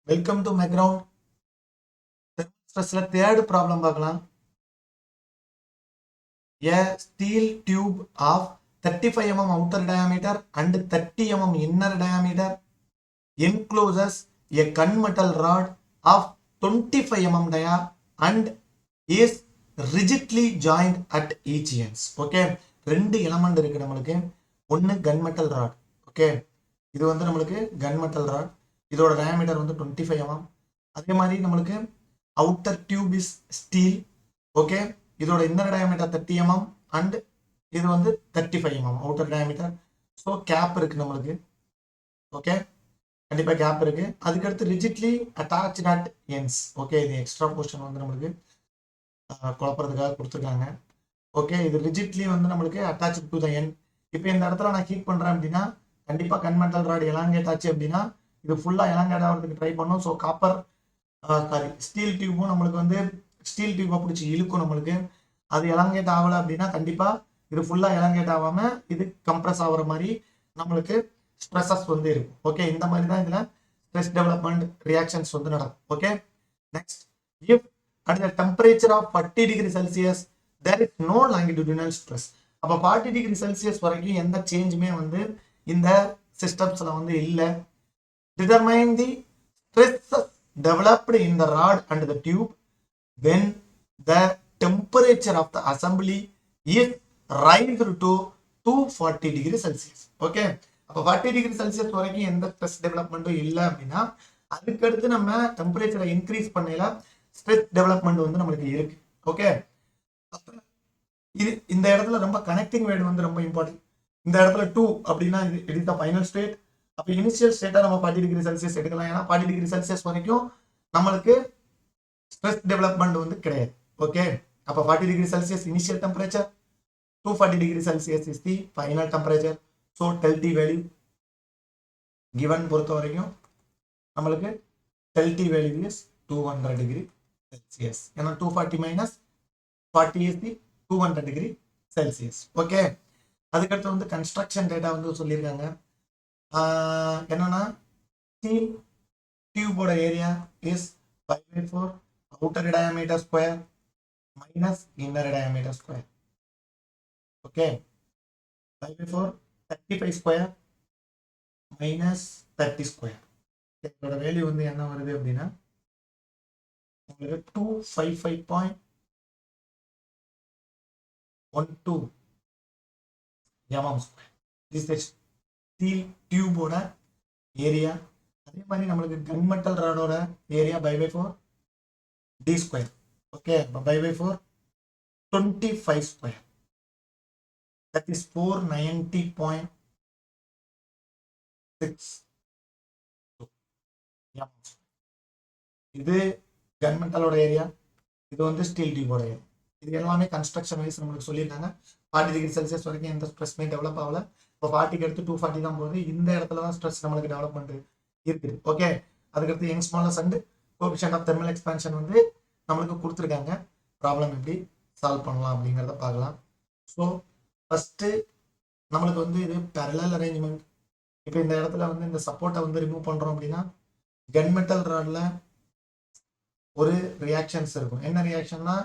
Welcome to மெக்ரவுண்ட். ஸ்ட்ரெஸ்ல third problem பார்க்கலாம். A steel tube of 35 mm outer diameter and 30 mm inner diameter encloses a gunmetal rod of 25 mm dia and is rigidly joined at each ends. Okay, ரெண்டு element இருக்கு நம்மளுக்கு. ஒன்று gunmetal rod. Okay, இது வந்து நம்மளுக்கு gunmetal rod. இதோட diameter வந்து 25 mm. அதே மாதிரி நம்மளுக்கு outer tube is steel. Okay, இதோட இன்னர் டயாமீட்டர் 30 mm அண்ட் இது வந்து 35 mm outer diameter. So gap இருக்கு நம்மளுக்கு. ஓகே, கண்டிப்பாக கேப் இருக்கு. அதுக்கடுத்து rigidly attach at ends. Okay, இது எக்ஸ்ட்ரா போர்ஷன் வந்து நம்மளுக்கு குழப்பறதுக்காக கொடுத்துருக்காங்க. ஓகே, இது ரிஜிட்லி வந்து நம்மளுக்கு அட்டாச் டு த எண்ட். இப்போ இந்த இடத்துல நான் ஹீட் பண்ணுறேன் அப்படின்னா கண்டிப்பாக கன்மெட்டல் ராட் எலாங்கேட் ஆச்சு அப்படின்னா இது ஃபுல்லாக எலாங்கேட் ஆகிறதுக்கு ட்ரை பண்ணும். ஸோ காப்பர் ஸ்டீல் டியூப்பும் நம்மளுக்கு வந்து ஸ்டீல் டியூப்பை பிடிச்சி இழுக்கும் நம்மளுக்கு. அது எலாங்கேட் ஆகலை அப்படின்னா கண்டிப்பாக இது ஃபுல்லாக எலாங்கேட் ஆகாமல் இது கம்ப்ரஸ் ஆகிற மாதிரி நம்மளுக்கு ஸ்ட்ரெஸ்ஸஸ் வந்து இருக்கும். ஓகே, இந்த மாதிரி தான் இதில் ஸ்ட்ரெஸ் டெவலப்மெண்ட் ரியாக்ஷன்ஸ் வந்து நடக்கும். Okay, next, if at the temperature of 40 degree Celsius there is no longitudinal stress. அப்போ 40 டிகிரி செல்சியஸ் வரைக்கும் எந்த சேஞ்சுமே வந்து இந்த சிஸ்டம்ஸில் வந்து இல்லை. Determine the stress developed in the rod and the tube when the temperature of the assembly is raised to 240 degree Celsius. Okay, அப்போ 40 degree Celsius வரைக்கும் எந்த ஸ்ட்ரெஸ் டெவலப்மெண்ட்டும் இல்லை அப்படின்னா அதுக்கடுத்து நம்ம டெம்பரேச்சரை இன்க்ரீஸ் பண்ணல ஸ்ட்ரெஸ் டெவலப்மெண்ட் வந்து நம்மளுக்கு இருக்கு. ஓகே, இது இந்த இடத்துல ரொம்ப கனெக்டிங் வேர்டு வந்து ரொம்ப இம்பார்ட்டன்ட். இந்த இடத்துல 2 அப்படின்னா இது இஸ் த ஃபைனல் ஸ்டேட். அப்போ இனிஷியல் ஸ்டேட்டாக நம்ம 40 டிகிரி செல்சியஸ் எடுக்கலாம். ஏன்னா 40 டிகிரி செல்சியஸ் வரைக்கும் நம்மளுக்கு ஸ்ட்ரெஸ் டெவலப்மெண்ட் வந்து கிடையாது. ஓகே, அப்போ 40 degree Celsius initial temperature, 240 degree Celsius is the final temperature. So delta T value given பொறுத்த வரைக்கும் நம்மளுக்கு delta T value is 200 degree Celsius. ஏன்னா 240 minus 40 is the 200 degree Celsius. Okay, அதுக்கடுத்து வந்து கன்ஸ்ட்ரக்ஷன் டேட்டா வந்து சொல்லியிருக்காங்க. என்னன்னா ஸ்டீல் டியூபோட area is 5/4 outer diameter square minus inner diameter square. Okay, 5/4 35 square minus 30 square. இதோட வேல்யூ வந்து என்ன வருது அப்படின்னா உங்களுக்கு 255.12 mm square. This is steel டியூபோட ஏரியா. அதே மாதிரி நம்மளுக்கு கன்மெட்டல் ராடோட area 5/4 D square. Okay, 5/4 25 square, that is 490.6. இது கன்மெட்டலோட ஏரியா, இது வந்து ஸ்டீல் டியூபோட ஏரியா. இது எல்லாமே கன்ஸ்ட்ரக்ஷன் வைஸ் நம்மளுக்கு சொல்லியிருக்காங்க. 40 டிகிரி செல்சியஸ் வரைக்கும் எந்த ஸ்ட்ரெஸ்மே டெவலப் ஆகல. இப்போ 40க்கு எடுத்து 240 தான் போகுது. இந்த இடத்துல தான் ஸ்ட்ரெஸ் நம்மளுக்கு டெவலப்மெண்ட் இருக்குது. ஓகே, அதுக்கடுத்து Young modulus and coefficient of thermal expansion வந்து நம்மளுக்கு கொடுத்துருக்காங்க. ப்ராப்ளம் எப்படி சால்வ் பண்ணலாம் அப்படிங்கிறத பார்க்கலாம். ஸோ ஃபஸ்ட்டு நம்மளுக்கு வந்து இது பேரலல் அரேஞ்ச்மெண்ட். இப்போ இந்த இடத்துல வந்து இந்த சப்போர்ட்டை வந்து ரிமூவ் பண்ணுறோம் அப்படின்னா கன்மெட்டல் ராட்ல ஒரு ரியாக்ஷன்ஸ் இருக்கும். என்ன ரியாக்ஷன்னா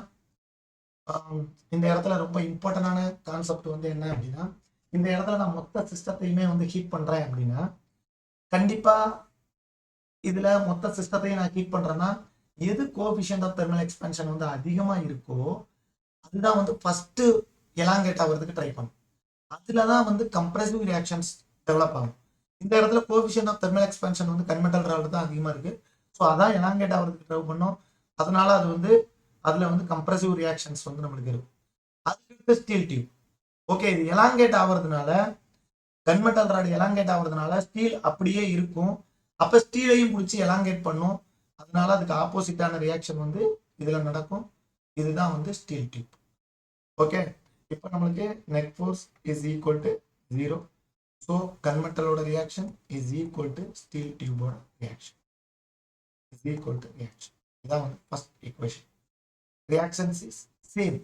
இந்த இடத்துல ரொம்ப இம்பார்ட்டண்டான கான்செப்ட் வந்து என்ன அப்படின்னா இந்த இடத்துல நான் மொத்த சிஸ்டத்தையுமே வந்து ஹீட் பண்ணுறேன் அப்படின்னா கண்டிப்பாக இதில் மொத்த சிஸ்டத்தையும் நான் ஹீட் பண்ணுறேன்னா எது கோஎஃபிஷியன்ட் ஆஃப் தெர்மல் எக்ஸ்பான்ஷன் வந்து அதிகமாக இருக்கோ அதுதான் வந்து ஃபஸ்ட்டு எலாங்கேட் ஆகிறதுக்கு ட்ரை பண்ணும். அதில் தான் வந்து கம்ப்ரெசிவ் ரியாக்ஷன்ஸ் டெவலப் ஆகும். இந்த இடத்துல கோஎஃபிஷியன்ட் ஆஃப் தெர்மல் எக்ஸ்பான்ஷன் வந்து கன்மெட்டல் ராட் தான் அதிகமாக இருக்குது. ஸோ அதான் எலாங்கேட் ஆகிறதுக்கு ட்ரை பண்ணும். அதனால அது வந்து அதில் வந்து கம்ப்ரெசிவ் ரியாக்ஷன்ஸ் வந்து நம்மளுக்கு இருக்கும். அதுக்கு ஸ்டீல் டியூப். ஓகே, இது எலாங்கேட் ஆகிறதுனால கன்மெட்டல் ராட் எலாங்கேட் ஆகிறதுனால ஸ்டீல் அப்படியே இருக்கும். அப்போ ஸ்டீலையும் பிடிச்சி எலாங்கேட் பண்ணும். அதனால அதுக்கு ஆப்போசிட்டான ரியாக்ஷன் வந்து இதில் நடக்கும். இதுதான் வந்து ஸ்டீல் டியூப். ஓகே, இப்போ நம்மளுக்கு net force is equal to 0. So கன்மெட்டலோட reaction is equal to steel டியூபோட reaction is equal to reaction. இதான் வந்து first equation. Reactions is same.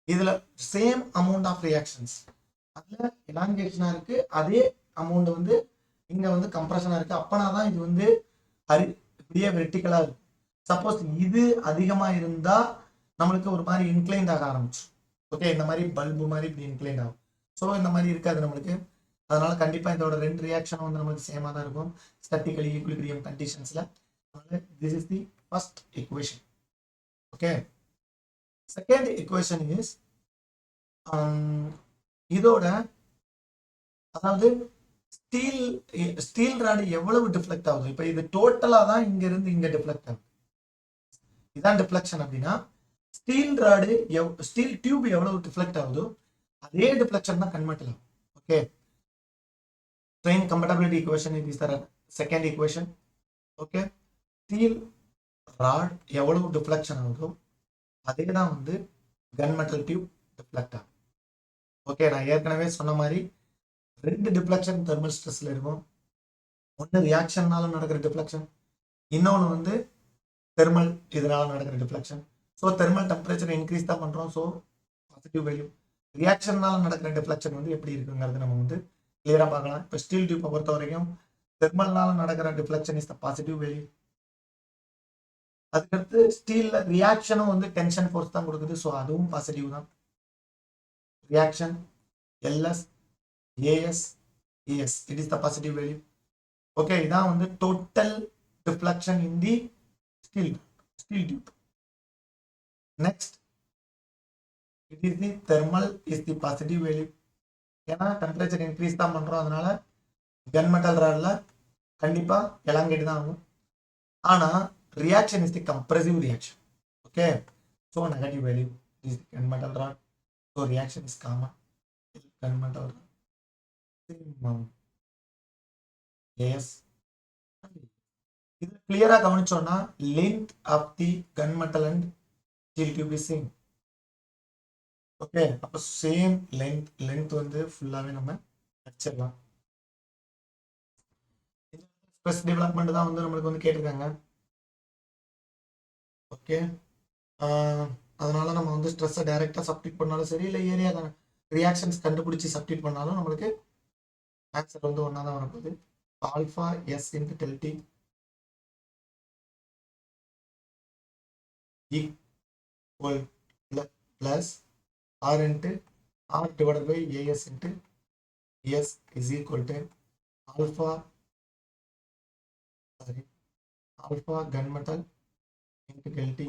இதில் சேம் அமௌண்ட் ஆஃப் ரியாக்ஷன்ஸ் அதில் எலாங்கேஷனாக இருக்குது, அதே அமௌண்ட் வந்து இங்கே வந்து கம்ப்ரெஷனாக இருக்குது. அப்போனா தான் இது வந்து இப்படியே வெர்டிக்கலா இருக்கும். சப்போஸ் இது அதிகமா இருந்தா நம்மளுக்கு ஒரு மாதிரி இன்க்ளைண்ட் ஆக ஆரம்பிச்சிடும். ஓகே, இந்த மாதிரி பல்பு மாதிரி இப்படி இன்க்ளைண்ட் ஆகும். ஸோ இந்த மாதிரி இருக்காது நம்மளுக்கு. அதனால கண்டிப்பா இதோட ரெண்டு ரியாக்ஷனும் வந்து நம்மளுக்கு சேமா தான் இருக்கும் ஸ்டாட்டிக்கலி ஈக்குலிபிரியம் கண்டிஷன்ஸ்ல. This is the first equation. Okay, second equation is இதோட, அதாவது ஸ்டீல் ஸ்டீல் ராடு எவ்வளவு டிஃப்ளெக்ட் ஆகுது. இப்போ இது டோட்டலா தான் இங்க இருந்து இங்க டிஃப்ளெக்ட் ஆகுது. இதான் டிஃப்ளெக்ஷன் அப்படின்னா ஸ்டீல் ராடு ஸ்டீல் டியூப் எவ்வளவு டிஃப்ளெக்ட் ஆகுதோ அதே டிஃப்ளெக்ஷன் தான் கன்வெர்ட் ஆகும். Okay, strain compatibility equation is the second equation. Okay, steel rod எவ்வளவு டிஃப்ளெக்ஷன் ஆகுதோ அதே தான் வந்து கன் மெட்டல் டியூப் டிஃப்ளெக்ட் ஆகும். ஓகே, நான் ஏற்கனவே சொன்ன மாதிரி ரெண்டு டிஃப்ளெக்ஷன் தெர்மல் ஸ்ட்ரெஸ்ல இருக்கும். ஒன்று ரியாக்ஷன்னால நடக்கிற டிஃப்ளெக்ஷன், இன்னொன்று வந்து தெர்மல் இதனால நடக்கிற deflection. So thermal temperature increase தான் பண்றோம், ஸோ பாசிட்டிவ் வேல்யூ. ரியாக்ஷன்னால நடக்கிற டிஃப்ளெக்ஷன் வந்து எப்படி இருக்குங்கிறது நம்ம வந்து கிளியரா பார்க்கலாம். இப்போ ஸ்டீல் டியூப்பை பொறுத்த வரைக்கும் தெர்மல்னால நடக்கிற deflection is the positive value. அதுக்கடுத்து ஸ்டீல்ல ரியாக்ஷனும் வந்து டென்ஷன் ஃபோர்ஸ் தான் கொடுக்குது, ஸோ அதுவும் பாசிட்டிவ் தான். Reaction LS AS ES, it is the positive value. Okay, இதான் வந்து total deflection in the steel tube. Next, it is the thermal is the positive value. ஏன்னா temperature increase தான் பண்றோம், அதனால கன் மெட்டல் ராட்ல கண்டிப்பா எலாங்கேட் தான் ஆகும். ஆனா reaction is the compressive reaction. Okay, so negative value is the gunmetal rod. So reaction is common. Gunmetal rod எஸ். இது கிளியரா கவனிச்சோம்னா length of the gunmetal and steel tube is same. Okay, அப்போ same length வந்து ஃபுல்லாவே நம்ம வச்சிடலாம். Stress development தான் வந்து நம்மளுக்கு வந்து கேட்டிருக்காங்க. ஓகே, அதனால நம்ம வந்து ஸ்ட்ரெஸ்ஸை டைரக்டா சப்ஸ்டிட் பண்ணாலும் சரி, இல்லை ஏரியா ரியாக்ஷன்ஸ் கண்டுபிடிச்சி சப்ஸ்டிட் பண்ணாலும் நம்மளுக்கு ஆன்சர் வந்து ஒன்னா தான் வரப்போகுது. Alpha S into delta T equal plus R into R divided by AS into S is equal to alpha gunmetal into delta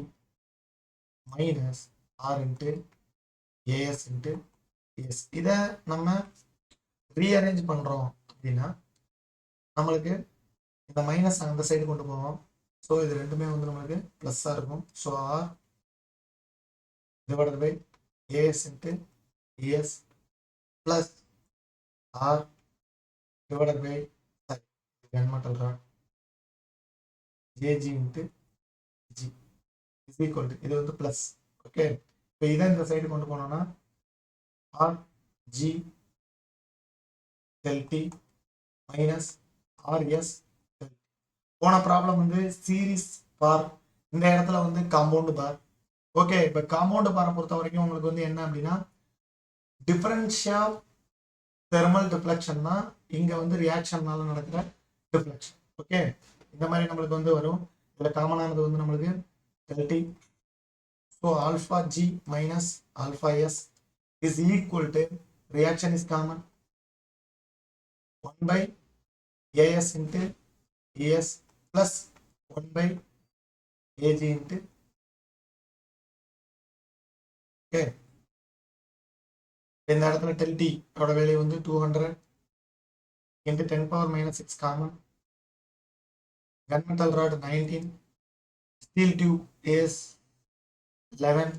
minus R into AS into S. இதை நம்ம rearrange பண்றோம் அப்படின்னா நம்மளுக்கு இந்த மைனஸ் அந்த சைடு கொண்டு போவோம். ஸோ இது ரெண்டுமே வந்து நம்மளுக்கு பிளஸ்ஸா இருக்கும். So R divided by AS into ES plus R divided by gunmetal rod AG into G is equal to, இது வந்து பிளஸ். ஓகே, இப்போ இதை இந்த சைடு கொண்டு போனோம்னா R G del T minus RS. போன ப்ராப்ளம் வந்து சீரிஸ் பார், இந்த இடத்துல வந்து காம்பவுண்ட் பார். ஓகே, இப்போ காம்பவுண்ட் பாரை பொறுத்த வரைக்கும் உங்களுக்கு வந்து என்ன அப்படின்னா டிஃபரன்ஷியா தெர்மல் டிஃப்ளெக்ஷன் தான் இங்க வந்து ரியாக்ஷன்னால நடக்கிற டிஃப்ளெக்ஷன். ஓகே, இந்த மாதிரி நம்மளுக்கு வந்து வரும். இதுல காமனானது வந்து நம்மளுக்கு delta T. So alpha G minus alpha S is equal to reaction is common 1 by AS into ES plus 1 by AG into. Okay, இந்த இடத்துல டெல்டி ஓட வேல்யூ வந்து 200 into 10 power minus 6 common. Gunmetal rod 19, steel tube is 11.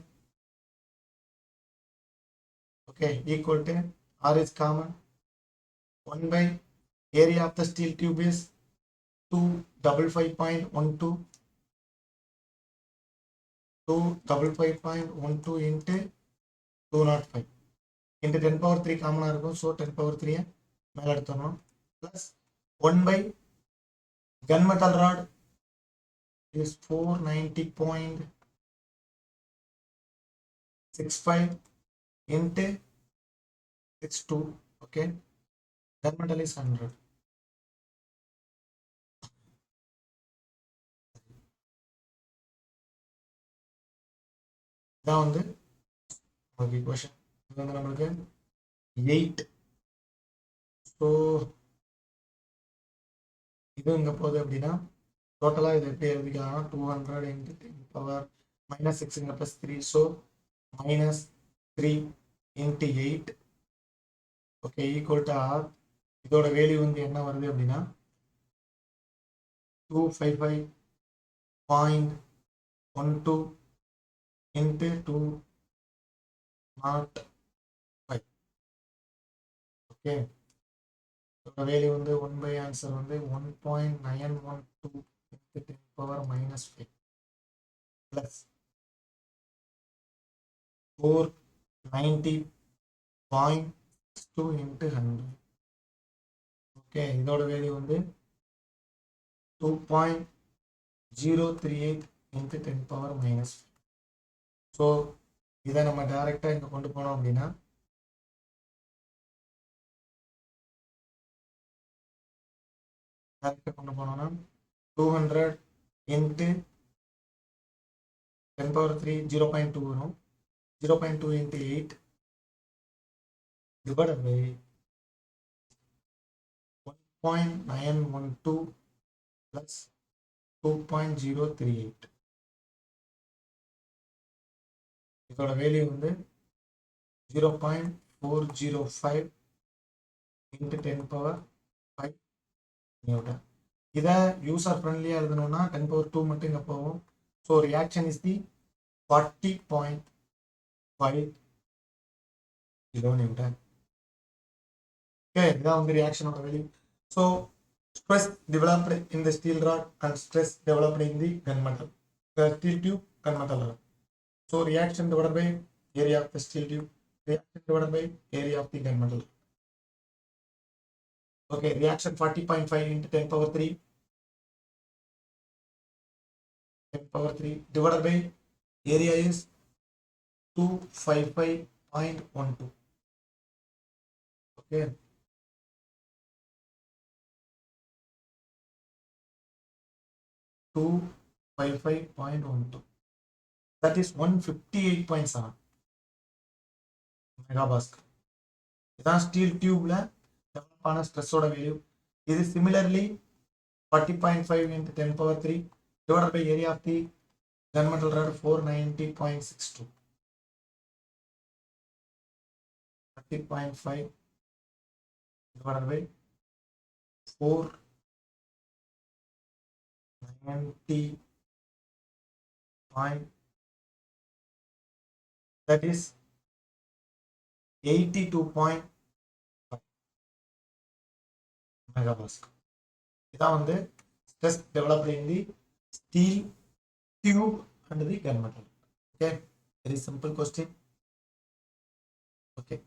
Okay, equal to R is common. 1 by area of the steel tube is 255.12. 255.12 into 205 into 10 power 3 common இருக்கும். So 10 power 3 மேல எடுத்துறோம். Plus 1 by gunmetal rod is 490.65 into 62. Okay, gunmetal is 100. இதான் வந்து உங்களுக்கு equation. இது வந்து நம்மளுக்கு 8. So இது இங்கே போகுது அப்படின்னா டோட்டலாக இது எப்படி எழுதிக்கலாம், 200 இன்ட்டு 10 பவர் -6 இங்கே +3, so -3 into 8 okay equal to R. இதோட வேல்யூ வந்து என்ன வருது அப்படின்னா 255.12 இன்ட்டு 205. ஓகே இதோட வேல்யூ வந்து 1 பை ஆன்சர் வந்து 1.912 into 10 power -5 plus 490.62 into 100. Okay இதோட வேல்யூ வந்து 2.038 இன்ட்டு 10 பவர் -5. ஸோ இதை நம்ம டைரெக்டாக இங்கே கொண்டு போனோம் அப்படின்னா டைரெக்டாக கொண்டு போனோம்னா 200 இன்ட்டு 10 பவர் 3 0.2 வரும். 0.2 இன்ட்டு 8 divided by 1.912 plus 2.038. இதோட வேல்யூ வந்து 0.405 இன்ட்டு 10 பவர் 5 நியூட்டன். இதை யூசர் ஃப்ரெண்ட்லியாக எழுதணும்னா 10 பவர் 2 மட்டும் இங்கே போகும். So reaction is the 40.5 kilo newton. Okay இதான் வந்து ரியாக்ஷனோட வேல்யூ. ஸோ stress developed in the steel rod and stress developed in the gunmetal, the steel tube gunmetal rod. So reaction divided by area of the steel tube, reaction divided by area of the gunmetal. Okay, reaction 40.5 into 10 power 3 divided by area is 255.12. Okay, two 55.12, that is 158.7 megapascal. இதான் steel டியூப்ல develop ஆன ஸ்ட்ரெஸ்ஸோட value. இது similarly 40.5 into 10 power 3 divided by area of the gunmetal rod 490.62. 30.5 divided by 490. That is 82.5 megapascal. இதான் வந்து stress developed in the steel tube and the gunmetal. Okay, very simple question. Okay.